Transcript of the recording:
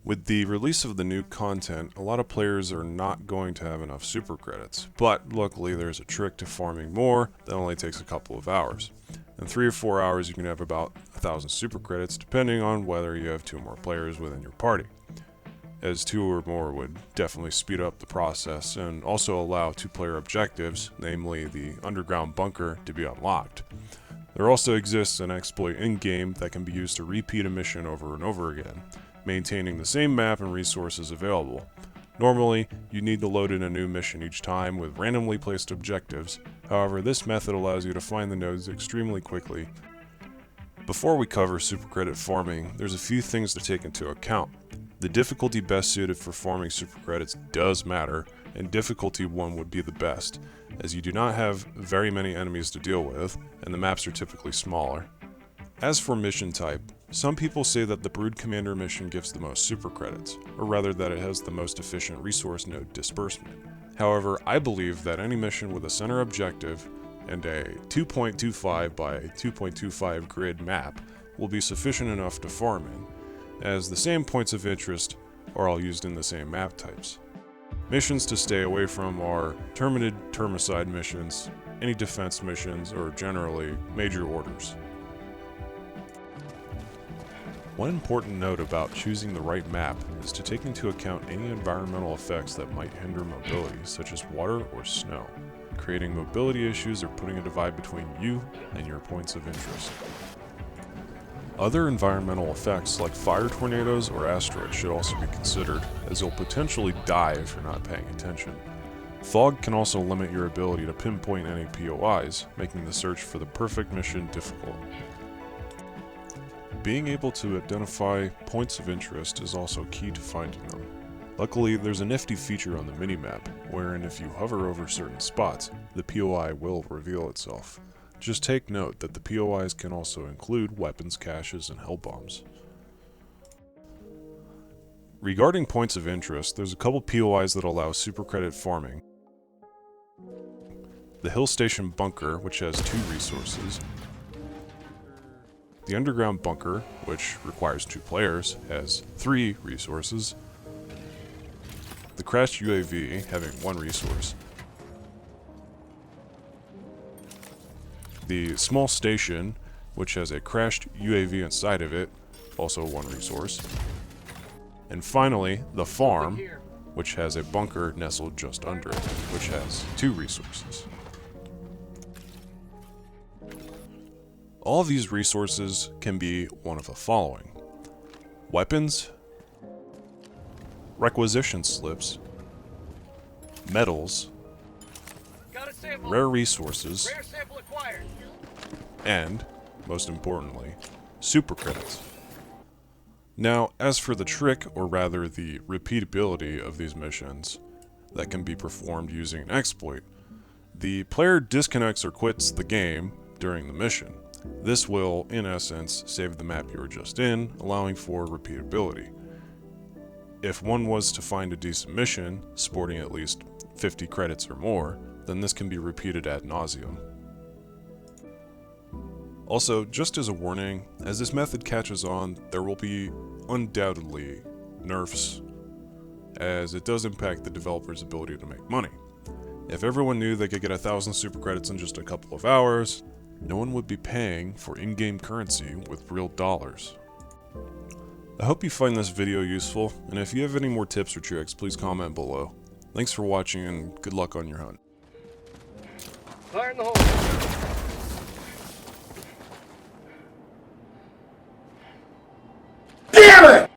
With the release of the new content, a lot of players are not going to have enough super credits, but luckily there's a trick to farming more that only takes a couple of hours. In 3 or 4 hours you can have about 1,000 super credits depending on whether you have 2 or more players within your party, as 2 or more would definitely speed up the process and also allow 2-player objectives, namely the underground bunker, to be unlocked. There also exists an exploit in-game that can be used to repeat a mission over and over again, maintaining the same map and resources available. Normally, you need to load in a new mission each time with randomly placed objectives. However, this method allows you to find the nodes extremely quickly. Before we cover super credit farming, there's a few things to take into account. The difficulty best suited for farming super credits does matter, and difficulty 1 would be the best, as you do not have very many enemies to deal with, and the maps are typically smaller. As for mission type, some people say that the Brood Commander mission gives the most super credits, or rather that it has the most efficient resource node disbursement. However, I believe that any mission with a center objective and a 2.25 by 2.25 grid map will be sufficient enough to farm in, as the same points of interest are all used in the same map types. Missions to stay away from are Terminid Termicide missions, any defense missions, or generally major orders. One important note about choosing the right map is to take into account any environmental effects that might hinder mobility, such as water or snow, creating mobility issues or putting a divide between you and your points of interest. Other environmental effects like fire tornadoes or asteroids should also be considered, as you'll potentially die if you're not paying attention. Fog can also limit your ability to pinpoint any POIs, making the search for the perfect mission difficult. Being able to identify points of interest is also key to finding them. Luckily, there's a nifty feature on the minimap, wherein if you hover over certain spots, the POI will reveal itself. Just take note that the POIs can also include weapons caches and hell bombs. Regarding points of interest, there's a couple POIs that allow super credit farming. The Hill Station Bunker, which has 2 resources. The Underground Bunker, which requires 2 players, has 3 resources. The Crashed UAV, having 1 resource. The Small Station, which has a crashed UAV inside of it, also 1 resource. And finally, the Farm, which has a bunker nestled just under it, which has 2 resources. All of these resources can be one of the following: weapons, requisition slips, metals, rare resources, and, most importantly, super credits. Now, as for the trick, or rather the repeatability of these missions that can be performed using an exploit, the player disconnects or quits the game during the mission. This will, in essence, save the map you were just in, allowing for repeatability. If one was to find a decent mission, sporting at least 50 credits or more, then this can be repeated ad nauseum. Also, just as a warning, as this method catches on, there will be undoubtedly nerfs, as it does impact the developer's ability to make money. If everyone knew they could get 1,000 super credits in just a couple of hours, no one would be paying for in-game currency with real dollars. I hope you find this video useful, and if you have any more tips or tricks, please comment below. Thanks for watching and good luck on your hunt. Fire in the hole!